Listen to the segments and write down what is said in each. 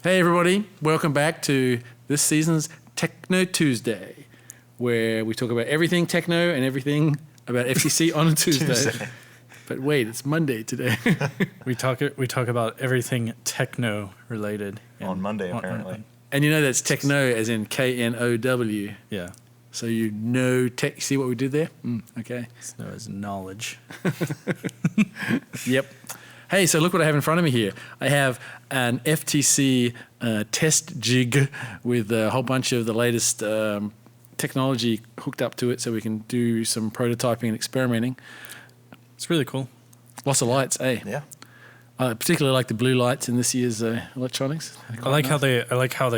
Hey everybody, welcome back to this season's TechKnow Tuesday, where we talk about everything techno and everything about FTC on a Tuesday. But wait, it's Monday today. We talk about everything techno related on Monday apparently. And you know that's techno as in K-N-O-W. Yeah. So you know tech. See what we did there? Okay. Snow is knowledge. Yep. Hey, so look what I have in front of me here. I have an FTC test jig with a whole bunch of the latest technology hooked up to it so we can do some prototyping and experimenting. It's really cool. Lots of lights, eh? Yeah. I particularly like the blue lights in this year's electronics. I like how they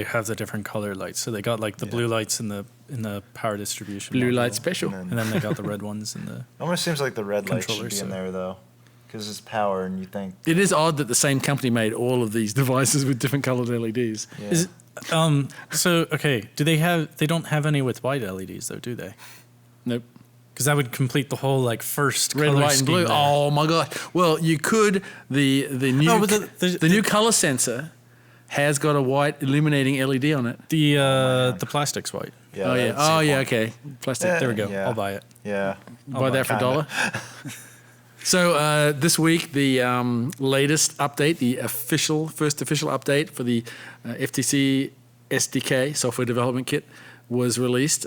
have the different color lights. So they got like the blue lights in the power distribution. Blue module. light special. And then they got the red ones in the Almost seems like the red light should controller, be so- in there though, because it's power, and you think. It is odd that the same company made all of these devices with different colored LEDs. Yeah. Is so okay, they don't have any with white LEDs though, do they? Nope. Because that would complete the whole like first Red, color white, and scheme blue. there. Oh my god! Well, you could the new Oh, but the new color sensor has got a white illuminating LED on it. The plastic's white. Yeah, Oh yeah. that's Oh the yeah. point. Okay. Plastic. There we go. Yeah. I'll buy it. Yeah. Buy that for kinda. $1. So this week, the latest update, the first official update for the FTC SDK software development kit was released.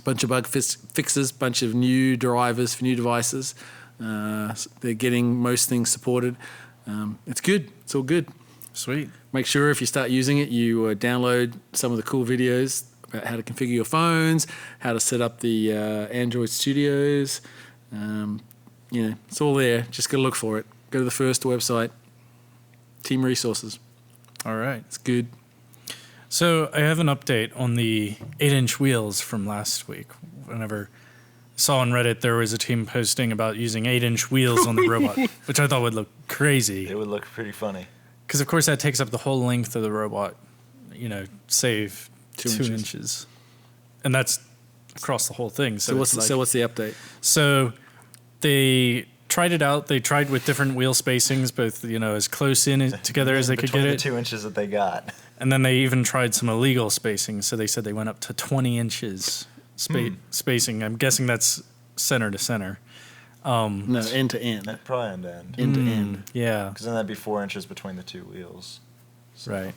Bunch of bug fixes, bunch of new drivers for new devices. They're getting most things supported. It's good. It's all good. Sweet. Make sure if you start using it, you download some of the cool videos about how to configure your phones, how to set up the Android studios. It's all there. Just got to look for it. Go to the first website. Team resources. All right. It's good. So I have an update on the 8-inch wheels from last week. Whenever I saw on Reddit there was a team posting about using 8-inch wheels on the robot, which I thought would look crazy. It would look pretty funny. Because of course that takes up the whole length of the robot, save 2 inches. And that's across the whole thing. So what's the update? So they tried it out. They tried with different wheel spacings, both as close in together as they could get Between it. the 2 inches that they got. And then they even tried some illegal spacing. So they said they went up to 20 inches spacing. I'm guessing that's center to center. No, end to end. Probably end to end. End to end. Yeah. Because then that'd be 4 inches between the two wheels. So Right.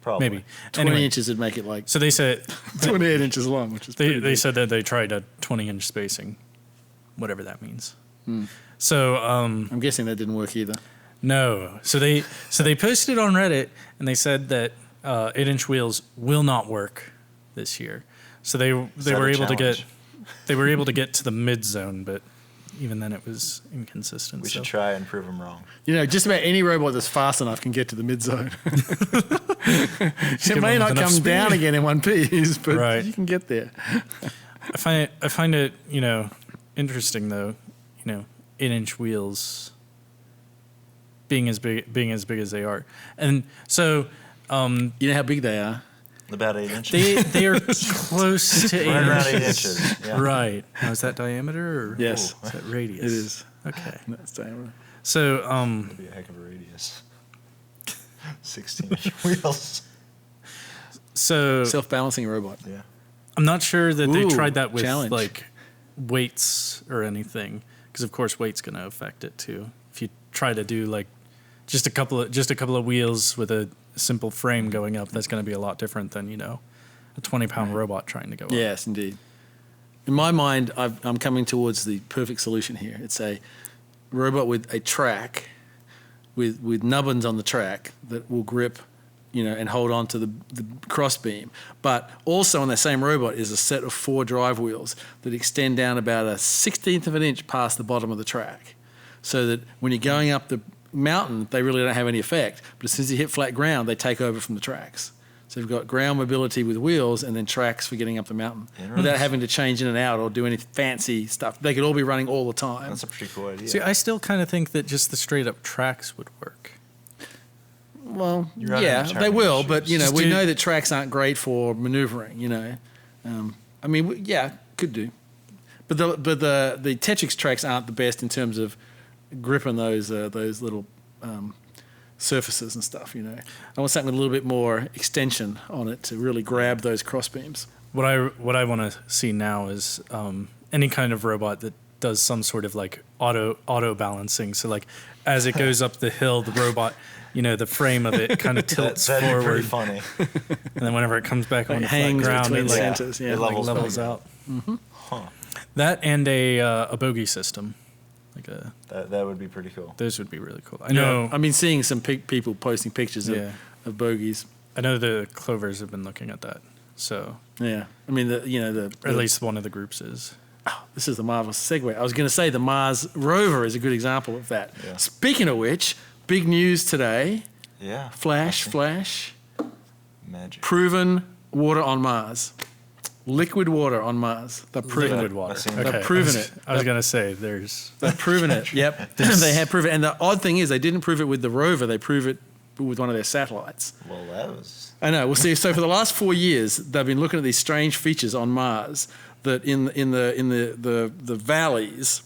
Probably. Maybe. 20 Anyway, inches would make it like so they said 28 inches long, which is pretty they big. said that they tried a 20-inch spacing, whatever that means. So I'm guessing that didn't work either. no. So they posted it on Reddit and they said that 8-inch wheels will not work this year. So they were able to get to the mid zone, but even then it was inconsistent. We so. should try and prove them wrong. Just about any robot that's fast enough can get to the mid zone. It give may them not enough come down speed. again in one piece, but Right. you can get there. I find it interesting though, 8-inch wheels being as big as they are, and so You know how big they are? About 8 inches. they are close to 8 Right around 8 inches. inches. Yeah. Right. Now, is that diameter or Yes. is that radius? It is. Okay. That's diameter. So That'd be a heck of a radius. 16-inch wheels. so Self-balancing robot. Yeah. I'm not sure that they Ooh, tried that with challenge. like weights or anything, because of course weight's going to affect it too. If you try to do like just a couple of wheels with a simple frame going up, that's going to be a lot different than a 20-pound robot trying to go up. Yes, indeed. In my mind, I'm coming towards the perfect solution here. It's a robot with a track, with nubbins on the track that will grip, and hold on to the cross beam. But also on that same robot is a set of 4 drive wheels that extend down about a 1/16 of an inch past the bottom of the track, so that when you're going up the mountain, they really don't have any effect. But as soon as you hit flat ground, they take over from the tracks. So you've got ground mobility with wheels and then tracks for getting up the mountain without having to change in and out or do any fancy stuff. They could all be running all the time. That's a pretty cool idea. See, I still kind of think that just the straight up tracks would work. Well, You're running yeah, turning they will, shoes. but Just we do- know that tracks aren't great for maneuvering. Could do, but the Tetrix tracks aren't the best in terms of gripping those little surfaces and stuff. You know, I want something with a little bit more extension on it to really grab those crossbeams. What I want to see now is any kind of robot that does some sort of like auto balancing. So like as it goes up the hill, the robot, you know, the frame of it kind of tilts that'd forward. be pretty funny. And then whenever it comes back on the flat hangs ground, between it like, centers. Yeah, it like levels out. Mm-hmm. Huh. That and a bogey system, like That would be pretty cool. those would be really cool. I know. I've been seeing some people posting pictures of bogies. I know the Clovers have been looking at that. So Yeah, I mean or at least one of the groups is. This is the marvelous segue. I was going to say the Mars rover is a good example of that. Yeah. Speaking of which, big news today. Yeah. Flash, Magic. proven water on Mars. Liquid water on Mars. They've proven Liquid it. water. I've seen They've that. proven it. I was gonna say there's. They've proven it. Yep. They have proven it. And the odd thing is they didn't prove it with the rover. They prove it with one of their satellites. Well, that was. I know. We'll see. So for the last 4 years, they've been looking at these strange features on Mars that in the valleys,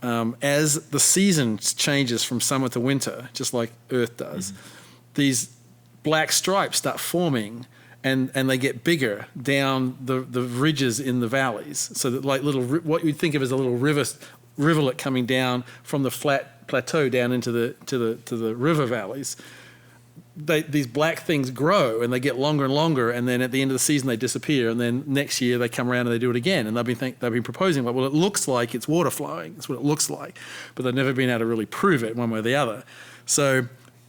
as the season changes from summer to winter, just like Earth does, these black stripes start forming, and they get bigger down the ridges in the valleys. So that like what you'd think of as a little rivulet coming down from the flat plateau down into the river valleys. These black things grow and they get longer and longer, and then at the end of the season they disappear, and then next year they come around and they do it again, and they've been proposing, well, it looks like it's water flowing. That's what it looks like, but they've never been able to really prove it one way or the other. So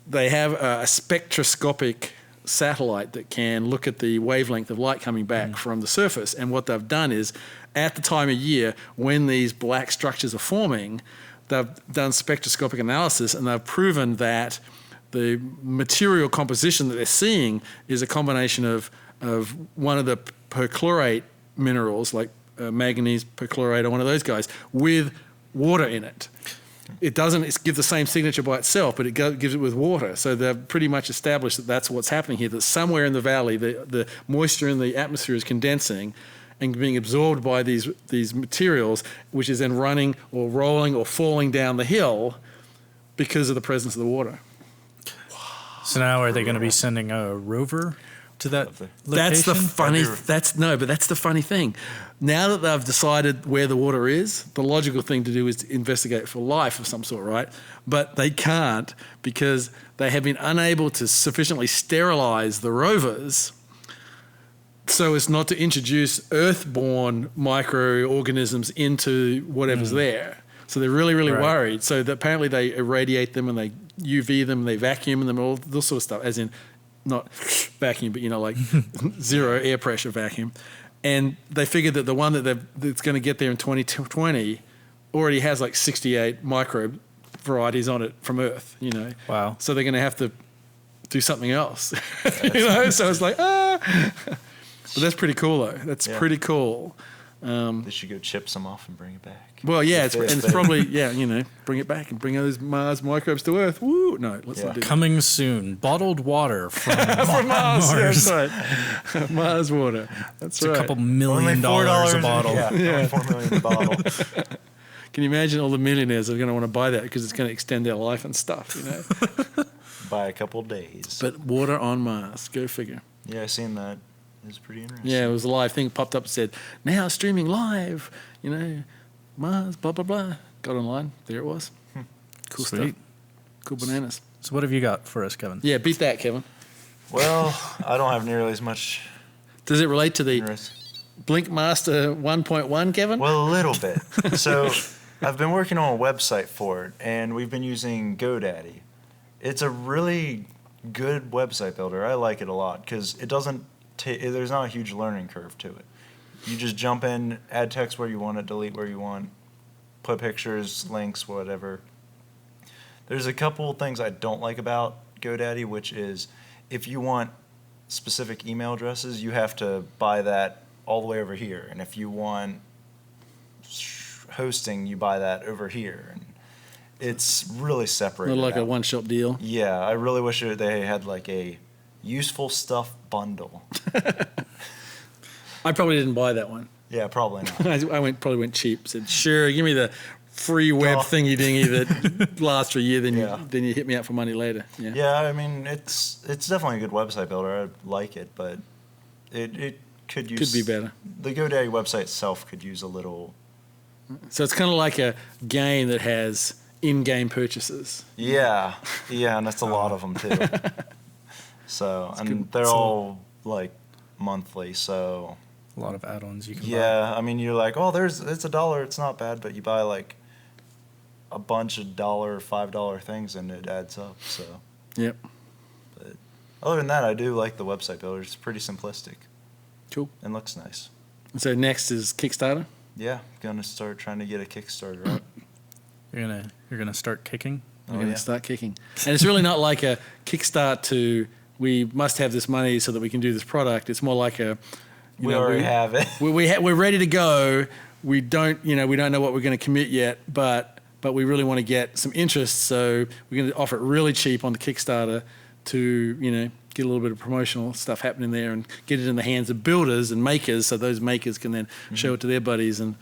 they have a spectroscopic satellite that can look at the wavelength of light coming back from the surface, and what they've done is at the time of year when these black structures are forming, they've done spectroscopic analysis, and they've proven that the material composition that they're seeing is a combination of one of the perchlorate minerals, like manganese perchlorate or one of those guys, with water in it. It doesn't give the same signature by itself, but it gives it with water. So they've pretty much established that that's what's happening here, that somewhere in the valley, the moisture in the atmosphere is condensing and being absorbed by these materials, which is then running or rolling or falling down the hill because of the presence of the water. So now are they going to be sending a rover to that location? That's the funny. But that's the funny thing. Now that they've decided where the water is, the logical thing to do is to investigate for life of some sort, right? But they can't because they have been unable to sufficiently sterilize the rovers so as not to introduce earthborne microorganisms into whatever's there. So they're really, really worried. So that apparently they irradiate them and they UV them, they vacuum them, all this sort of stuff, as in not vacuum, but like zero air pressure vacuum. And they figured that the one that's going to get there in 2020 already has like 68 microbe varieties on it from Earth, Wow. So they're going to have to do something else, So it's like, But that's pretty cool, though. That's pretty cool. They should go chip some off and bring it back. Well, yeah, it's probably, bring it back and bring those Mars microbes to Earth. Woo! No, let's not do that. Coming soon, bottled water from, From Mars. That's right. Mars water. That's right. It's a couple $1 million a bottle. Yeah, $4 million a bottle. Can you imagine all the millionaires are going to want to buy that because it's going to extend their life and stuff, By a couple days. But water on Mars, go figure. Yeah, I seen that. It was pretty interesting. Yeah, it was a live thing. Popped up and said, now streaming live, Mars, blah, blah, blah. Got online. There it was. Cool Sweet. stuff. Cool bananas. So what have you got for us, Kevin? Yeah, beat that, Kevin. Well, I don't have nearly as much Does it relate to the interest. Blinkmaster 1.1, Kevin? Well, a little bit. So I've been working on a website for it, and we've been using GoDaddy. It's a really good website builder. I like it a lot because it doesn't there's not a huge learning curve to it. You just jump in, add text where you want it, delete where you want, put pictures, links, whatever. There's a couple things I don't like about GoDaddy, which is if you want specific email addresses, you have to buy that all the way over here. And if you want hosting, you buy that over here. And it's really separated Like a out. one-shop deal. Yeah, I really wish they had like a useful stuff bundle. I probably didn't buy that one. Yeah, probably not. I probably went cheap. Said, sure, give me the free web Oh. thingy dingy that lasts for a year, then Yeah. you hit me up for money later. Yeah. Yeah, I mean, it's definitely a good website builder. I like it, but it could use... Could be better. The GoDaddy website itself could use a little... So it's kind of like a game that has in-game purchases. Yeah, and that's a lot of them too. So, and good. they're So- all like monthly, so... A lot of add-ons you can buy. Yeah, I mean, you're like, oh, it's $1, it's not bad, but you buy like a bunch of $5 things and it adds up. So, Yep. but other than that, I do like the website builder. It's pretty simplistic Cool. and looks nice. So next is Kickstarter. Yeah, gonna start trying to get a Kickstarter up. You're gonna start kicking. We're Oh, going to yeah. start kicking. And it's really not like a kickstart to, we must have this money so that we can do this product. It's more like a, We already have it. we're ready to go. We don't know what we're going to commit yet, but we really want to get some interest. So we're going to offer it really cheap on the Kickstarter to, get a little bit of promotional stuff happening there and get it in the hands of builders and makers. So those makers can then show it to their buddies and,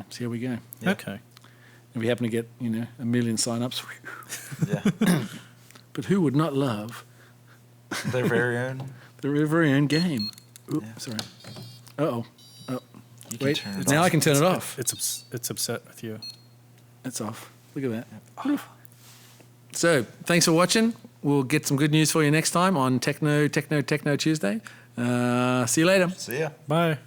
see how we go. Yeah. Okay. If we happen to get, 1 million signups, Yeah, but who would not love their very own. their very own game? Oops, Yeah. sorry. Uh-oh. Oh, You can wait. turn it Now off. I can turn it off. It's upset with you. It's off. Look at that. So, thanks for watching. We'll get some good news for you next time on TechKnow Tuesday. See you later. See ya. Bye.